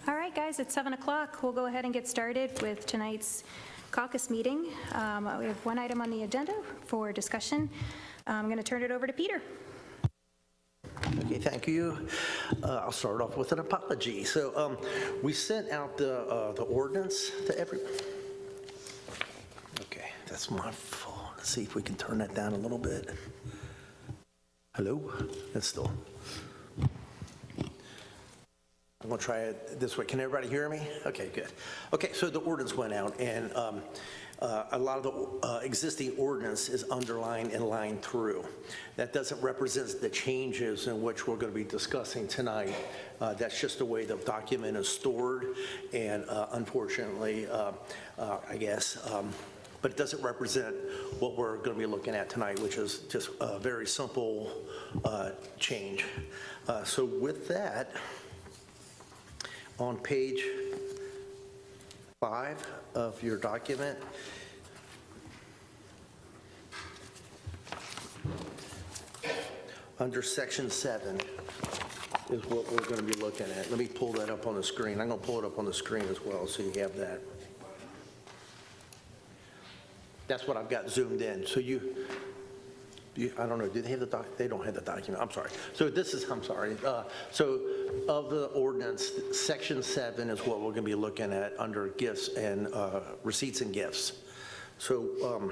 All right, guys, it's 7 o'clock. We'll go ahead and get started with tonight's caucus meeting. We have one item on the agenda for discussion. I'm going to turn it over to Peter. Okay, thank you. I'll start off with an apology. So we sent out the ordinance to everyone. Okay, that's my fault. Let's see if we can turn that down a little bit. Hello? That's still. I'm going to try it this way. Can everybody hear me? Okay, good. Okay, so the ordinance went out, and a lot of the existing ordinance is underlined and lined through. That doesn't represent the changes in which we're going to be discussing tonight. That's just the way the document is stored, and unfortunately, I guess, but it doesn't represent what we're going to be looking at tonight, which is just a very simple change. So with that, on page 5 of your document, under section 7 is what we're going to be looking at. Let me pull that up on the screen. I'm going to pull it up on the screen as well so you have that. That's what I've got zoomed in. So I don't know, do they have the doc? They don't have the document. I'm sorry. So this is, I'm sorry. So of the ordinance, section 7 is what we're going to be looking at under gifts and receipts and gifts. So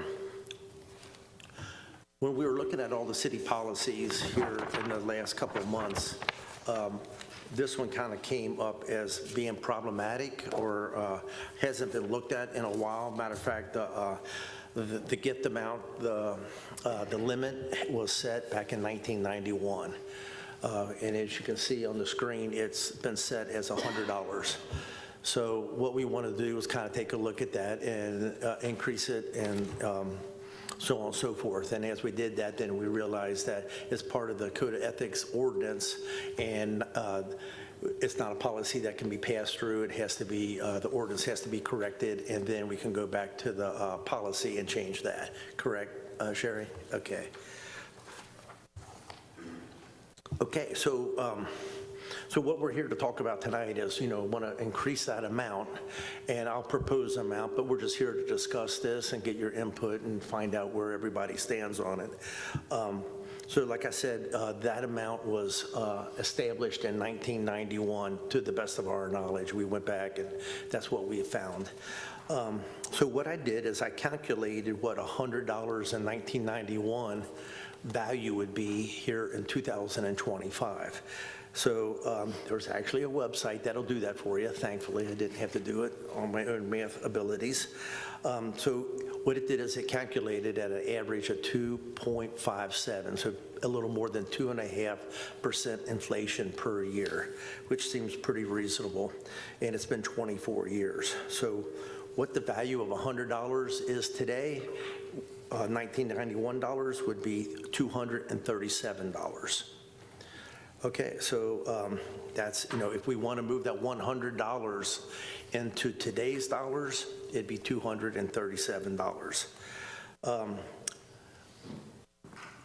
when we were looking at all the city policies here in the last couple of months, this one kind of came up as being problematic or hasn't been looked at in a while. Matter of fact, the gift amount, the limit was set back in 1991. And as you can see on the screen, it's been set as $100. So what we want to do is kind of take a look at that and increase it and so on and so forth. And as we did that, then we realized that it's part of the Code of Ethics ordinance, and it's not a policy that can be passed through. It has to be, the ordinance has to be corrected, and then we can go back to the policy and change that. Correct, Sherry? Okay. Okay, so what we're here to talk about tonight is, want to increase that amount, and I'll propose an amount, but we're just here to discuss this and get your input and find out where everybody stands on it. So like I said, that amount was established in 1991 to the best of our knowledge. We went back and that's what we found. So what I did is I calculated what $100 in 1991 value would be here in 2025. So there's actually a website that'll do that for you. Thankfully, I didn't have to do it on my own math abilities. So what it did is it calculated at an average of 2.57, so a little more than 2.5% inflation per year, which seems pretty reasonable, and it's been 24 years. So what the value of $100 is today, 1991 dollars would be $237. Okay, so that's, if we want to move that $100 into today's dollars, it'd be $237.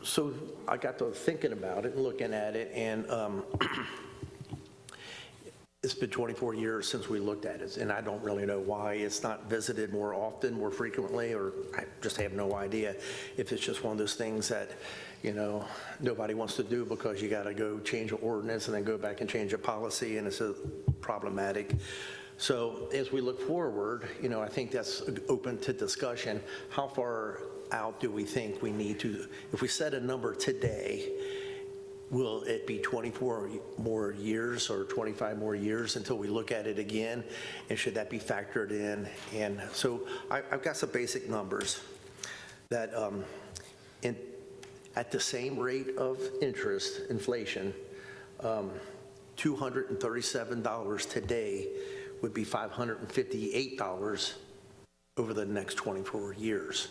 So I got to thinking about it and looking at it, and it's been 24 years since we looked at it, and I don't really know why it's not visited more often, more frequently, or I just have no idea if it's just one of those things that, nobody wants to do because you got to go change an ordinance and then go back and change a policy, and it's problematic. So as we look forward, I think that's open to discussion. How far out do we think we need to, if we set a number today, will it be 24 more years or 25 more years until we look at it again? And should that be factored in? And so I've got some basic numbers that at the same rate of interest, inflation, $237 today would be $558 over the next 24 years.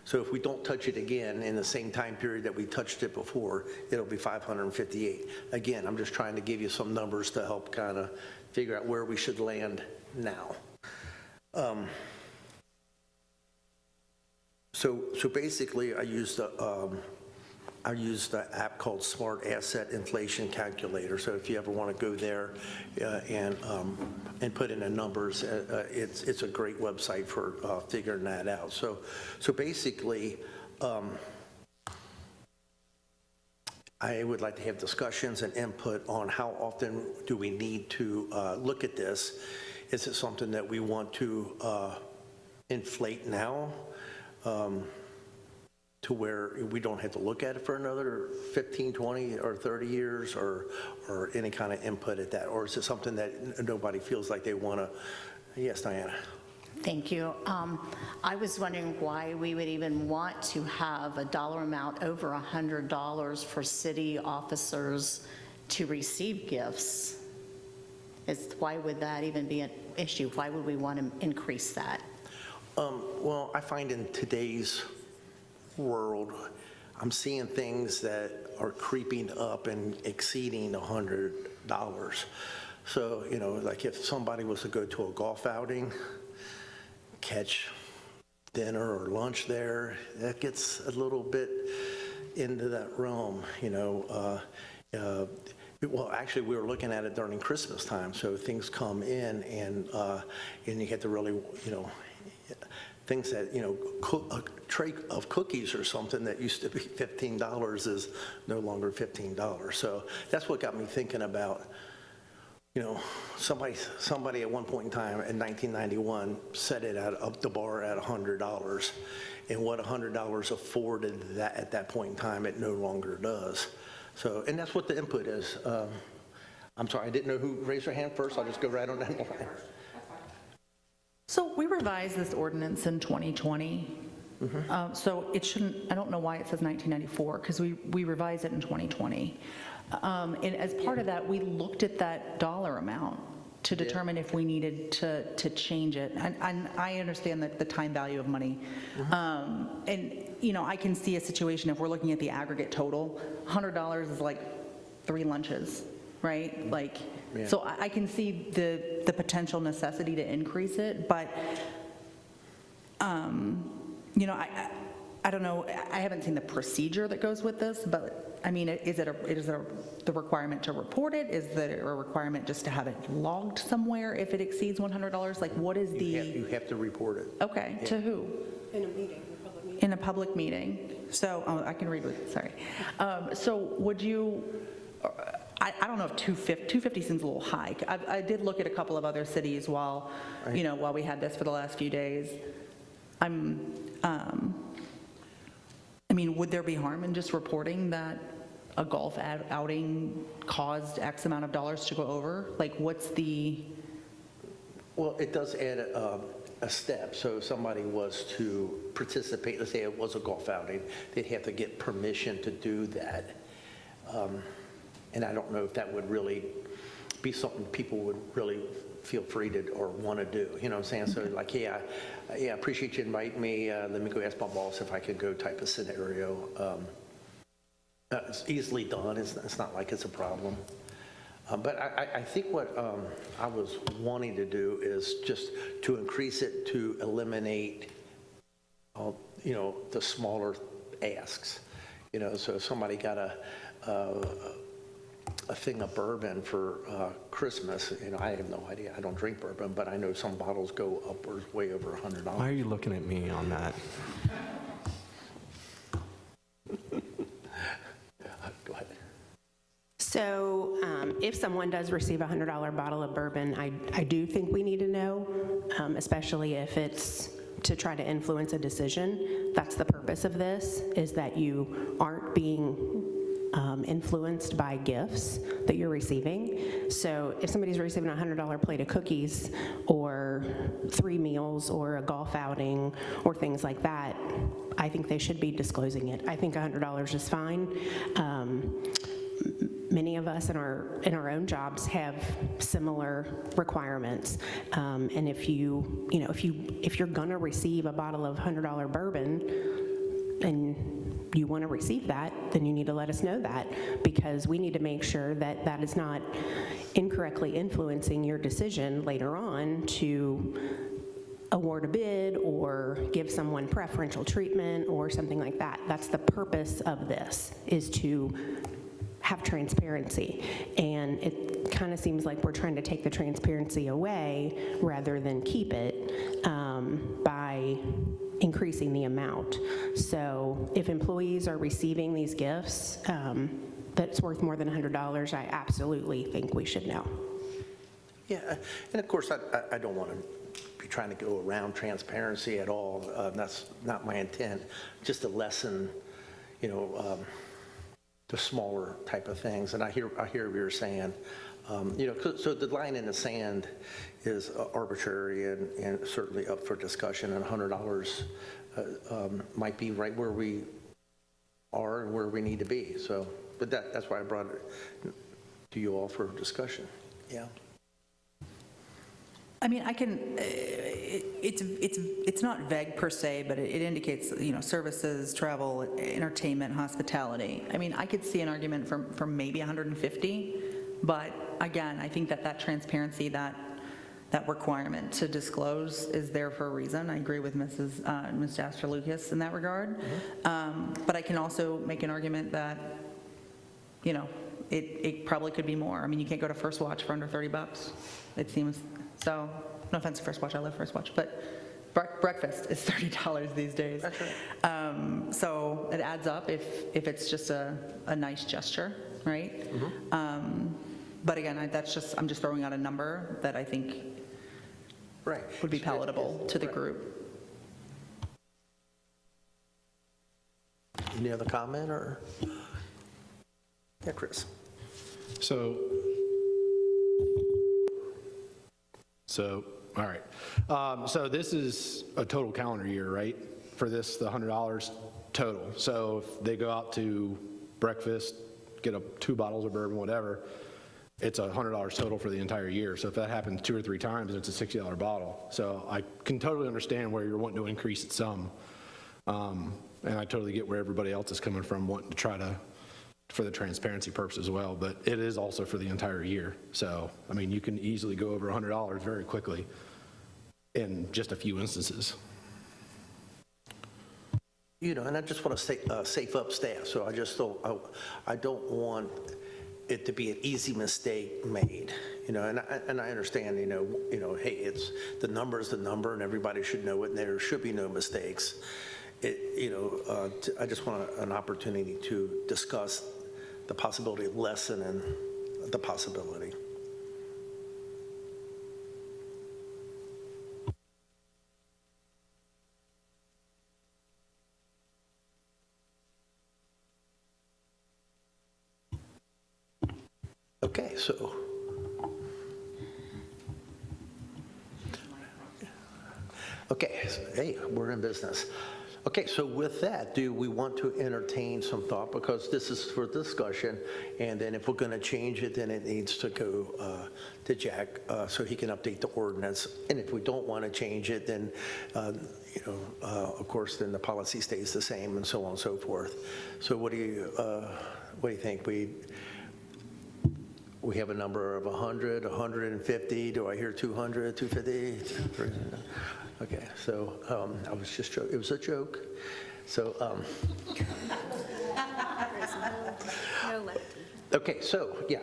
So if we don't touch it again in the same time period that we touched it before, it'll be $558. Again, I'm just trying to give you some numbers to help kind of figure out where we should land now. So basically, I used I use the app called Smart Asset Inflation Calculator. So if you ever want to go there and put in the numbers, it's a great website for figuring that out. So basically, I would like to have discussions and input on how often do we need to look at this. Is it something that we want to inflate now to where we don't have to look at it for another 15, 20, or 30 years, or any kind of input at that? Or is it something that nobody feels like they want to? Yes, Diana. Thank you. I was wondering why we would even want to have a dollar amount over $100 for city officers to receive gifts. Why would that even be an issue? Why would we want to increase that? Well, I find in today's world, I'm seeing things that are creeping up and exceeding $100. So, like if somebody was to go to a golf outing, catch dinner or lunch there, that gets a little bit into that realm, Well, actually, we were looking at it during Christmas time, so things come in, and you get to really, things that, a tray of cookies or something that used to be $15 is no longer $15. So that's what got me thinking about, somebody at one point in time in 1991 set it up the bar at $100, and what $100 afforded that at that point in time, it no longer does. So, and that's what the input is. I'm sorry, I didn't know who raised their hand first. I'll just go right on that line. So we revised this ordinance in 2020. So it shouldn't, I don't know why it says 1994, because we revised it in 2020. And as part of that, we looked at that dollar amount to determine if we needed to change it. And I understand that the time value of money. And, I can see a situation if we're looking at the aggregate total, $100 is like 3 lunches, right? Yeah. So I can see the potential necessity to increase it, but, I don't know, I haven't seen the procedure that goes with this, but I mean, is there the requirement to report it? Is there a requirement just to have it logged somewhere if it exceeds $100? Like, what is the? You have to report it. Okay, to who? In a meeting, a public meeting. In a public meeting. So, I can read what, sorry. So would you, I don't know if 250 seems a little high. I did look at a couple of other cities while we had this for the last few days. Would there be harm in just reporting that a golf outing caused X amount of dollars to go over? Like, what's the? Well, it does add a step. So if somebody was to participate, let's say it was a golf outing, they'd have to get permission to do that. And I don't know if that would really be something people would really feel free to or want to do. You know what I'm saying? So like, yeah, appreciate you inviting me. Let me go ask my boss if I could go type of scenario. It's easily done. It's not like it's a problem. But I think what I was wanting to do is just to increase it to eliminate, the smaller asks. So if somebody got a thing of bourbon for Christmas, I have no idea. I don't drink bourbon, but I know some bottles go upwards way over $100. Why are you looking at me on that? Go ahead. So if someone does receive a $100 bottle of bourbon, I do think we need to know, especially if it's to try to influence a decision. That's the purpose of this, is that you aren't being influenced by gifts that you're receiving. So if somebody's receiving a $100 plate of cookies or 3 meals or a golf outing or things like that, I think they should be disclosing it. I think $100 is fine. Many of us in our own jobs have similar requirements, and if you're gonna receive a bottle of $100 bourbon and you want to receive that, then you need to let us know that, because we need to make sure that that is not incorrectly influencing your decision later on to award a bid or give someone preferential treatment or something like that. That's the purpose of this, is to have transparency. And it kind of seems like we're trying to take the transparency away rather than keep it by increasing the amount. So if employees are receiving these gifts that's worth more than $100, I absolutely think we should know. Yeah, and of course, I don't want to be trying to go around transparency at all. That's not my intent, just to lessen, the smaller type of things. And I hear what you're saying. So the line in the sand is arbitrary and certainly up for discussion, and $100 might be right where we are and where we need to be. So, but that's why I brought it to you all for discussion. Yeah. I mean, I can, it's not vague per se, but it indicates, services, travel, entertainment, hospitality. I mean, I could see an argument for maybe 150, but again, I think that transparency, that requirement to disclose is there for a reason. I agree with Ms. Astor Lucas in that regard. But I can also make an argument that, it probably could be more. I mean, you can't go to First Watch for under $30, it seems. So, no offense to First Watch, I love First Watch, but breakfast is $30 these days. That's right. So it adds up if it's just a nice gesture, right? But again, I'm just throwing out a number that I think Right. would be palatable to the group. Any other comment or? Yeah, Chris. All right. So this is a total calendar year, right? For this, the $100 total. So if they go out to breakfast, get 2 bottles of bourbon, whatever, it's $100 total for the entire year. So if that happens 2 or 3 times, it's a $60 bottle. So I can totally understand where you're wanting to increase it some. And I totally get where everybody else is coming from, wanting to try to, for the transparency purpose as well, but it is also for the entire year. So, I mean, you can easily go over $100 very quickly in just a few instances. And I just want to safe up staff, so I don't want it to be an easy mistake made, and I understand, hey, it's the number is the number, and everybody should know it, and there should be no mistakes. I just want an opportunity to discuss the possibility of lessening the possibility. Okay, so. Okay, hey, we're in business. Okay, so with that, do we want to entertain some thought? Because this is for discussion, and then if we're going to change it, then it needs to go to Jack so he can update the ordinance. And if we don't want to change it, then, of course, then the policy stays the same and so on and so forth. So what do you think? We have a number of 100, 150. Do I hear 200, 250? Okay, so I was just joking. It was a joke. So, No lefty. okay, so, yeah.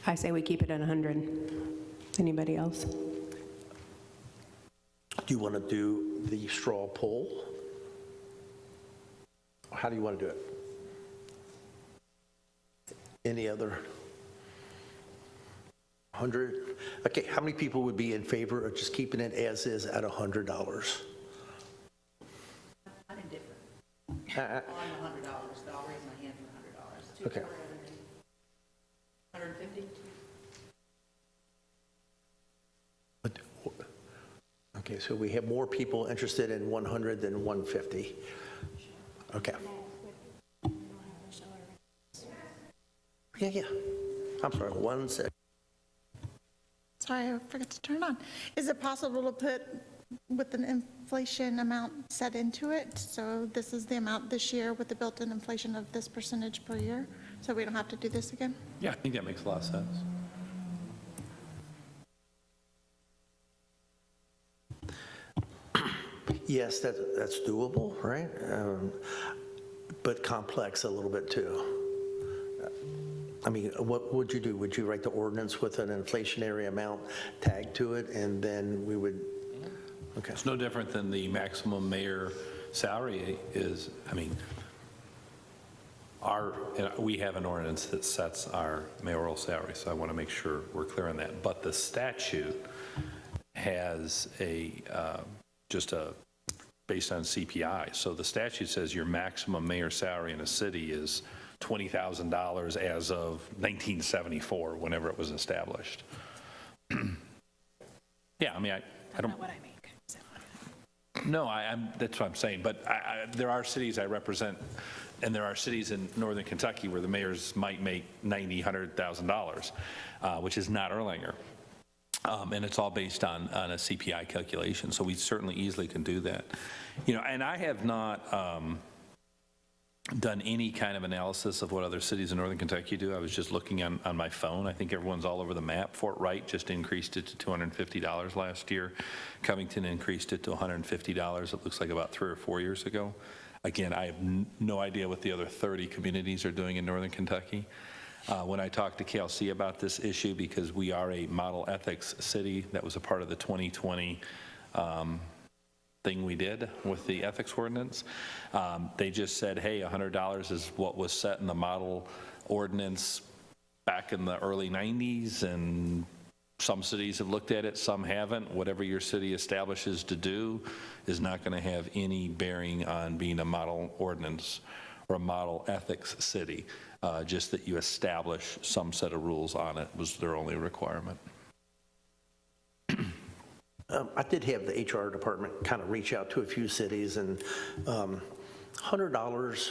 I say we keep it at 100. Anybody else? Do you want to do the straw poll? How do you want to do it? Any other? 100? Okay, how many people would be in favor of just keeping it as is at $100? I'm indifferent Uh, on the $100, but I'll raise my hand for $100. Okay. 150? Okay, so we have more people interested in 100 than 150. Okay. Yeah. I'm sorry, 1 second. Sorry, I forgot to turn it on. Is it possible to put with an inflation amount set into it? So this is the amount this year with the built-in inflation of this percentage per year, so we don't have to do this again? Yeah, I think that makes a lot of sense. Yes, that's doable, right? But complex a little bit too. I mean, what would you do? Would you write the ordinance with an inflationary amount tagged to it, and then we would, okay. It's no different than the maximum mayor salary is, I mean, we have an ordinance that sets our mayoral salary, so I want to make sure we're clear on that. But the statute has based on CPI. So the statute says your maximum mayor salary in a city is $20,000 as of 1974, whenever it was established. Yeah, I mean, I don't. what I make. So. No, that's what I'm saying, but there are cities I represent, and there are cities in northern Kentucky where the mayors might make $90,000, $100,000, which is not Erlanger. And it's all based on a CPI calculation, so we certainly easily can do that. You know, and I have not done any kind of analysis of what other cities in northern Kentucky do. I was just looking on my phone. I think everyone's all over the map. Fort Wright just increased it to $250 last year. Covington increased it to $150, it looks like about 3 or 4 years ago. Again, I have no idea what the other 30 communities are doing in northern Kentucky. When I talked to KLC about this issue, because we are a model ethics city, that was a part of the 2020 thing we did with the ethics ordinance. They just said, hey, $100 is what was set in the model ordinance back in the early 90s, and some cities have looked at it, some haven't. Whatever your city establishes to do is not going to have any bearing on being a model ordinance or a model ethics city. Just that you establish some set of rules on it was their only requirement. I did have the HR department kind of reach out to a few cities, and $100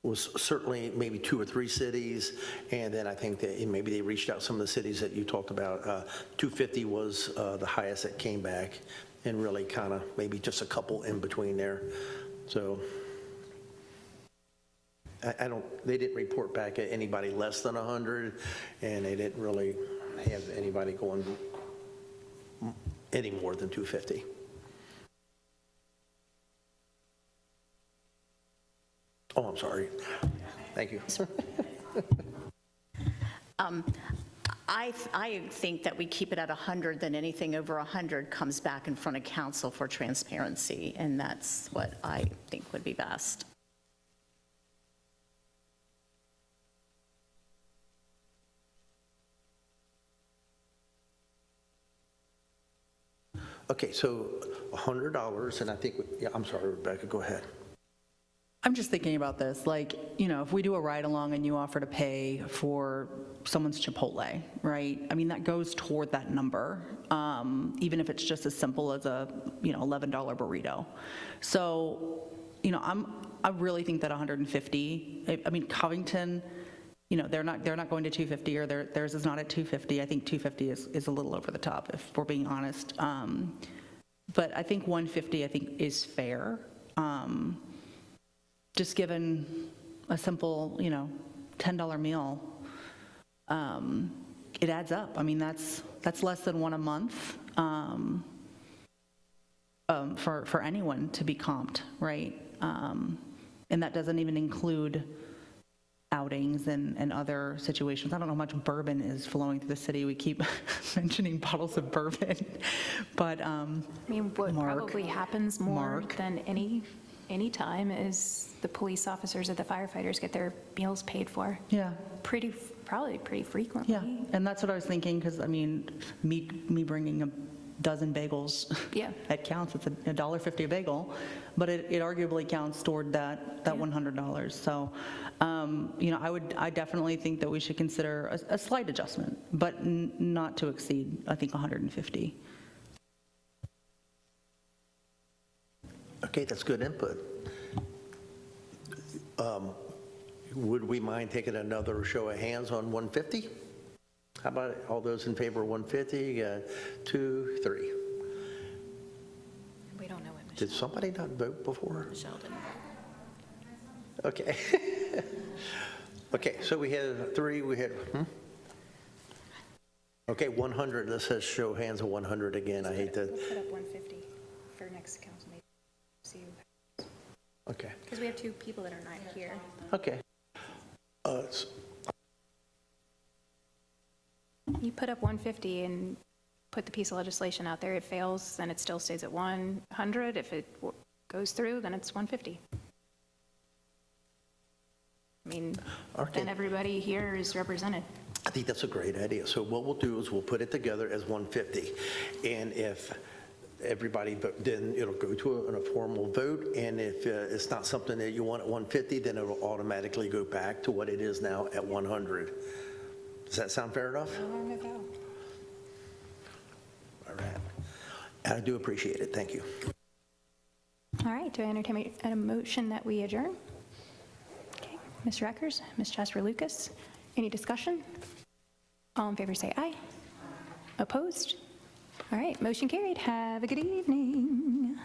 was certainly maybe 2 or 3 cities, and then I think that maybe they reached out some of the cities that you talked about. $250 was the highest that came back, and really kind of maybe just a couple in between there. So they didn't report back at anybody less than 100, and they didn't really have anybody going any more than 250. Oh, I'm sorry. Thank you. I think that we keep it at 100, then anything over 100 comes back in front of council for transparency, and that's what I think would be best. Okay, so $100, and I think, yeah, I'm sorry, Rebecca, go ahead. I'm just thinking about this, like, you know, if we do a ride-along and you offer to pay for someone's Chipotle, right? I mean, that goes toward that number, even if it's just as simple as a, you know, $11 burrito. So, you know, I really think that 150, I mean, Covington, you know, they're not going to 250, or theirs is not at 250. I think 250 is a little over the top, if we're being honest. But I think 150, I think, is fair. Just given a simple, you know, $10 meal, it adds up. I mean, that's less than one a month for anyone to be comped, right? And that doesn't even include outings and other situations. I don't know how much bourbon is flowing through the city. We keep mentioning bottles of bourbon, but I mean, what probably happens more than any time is the police officers or the firefighters get their meals paid for. Yeah. Probably pretty frequently. Yeah, and that's what I was thinking, because I mean, me bringing a dozen bagels, Yeah. that counts. It's $1.50 a bagel, but it arguably counts toward that $100. So, you know, I definitely think that we should consider a slight adjustment, but not to exceed, I think, 150. Okay, that's good input. Would we mind taking another show of hands on 150? How about it? All those in favor of 150? 2, 3. We don't know what Did somebody not vote before? Michelle didn't. Okay. Okay, so we had 3, we had, Okay, 100, this says show hands of 100 again. I hate to, Put up 150 first. next council meeting, see, Okay, because we have two people that are not here. okay. You put up 150 and put the piece of legislation out there, it fails, then it still stays at 100. If it goes through, then it's 150. I mean, Okay. then everybody here is represented. I think that's a great idea. So what we'll do is we'll put it together as 150. And if everybody, then it'll go to a formal vote. And if it's not something that you want at 150, then it'll automatically go back to what it is now at 100. Does that sound fair enough? All right. And I do appreciate it. Thank you. All right, do I entertain a motion that we adjourn? Okay, Mr. Eckers, Ms. Jasper Lucas, any discussion? All in favor say aye. Opposed? All right, motion carried. Have a good evening.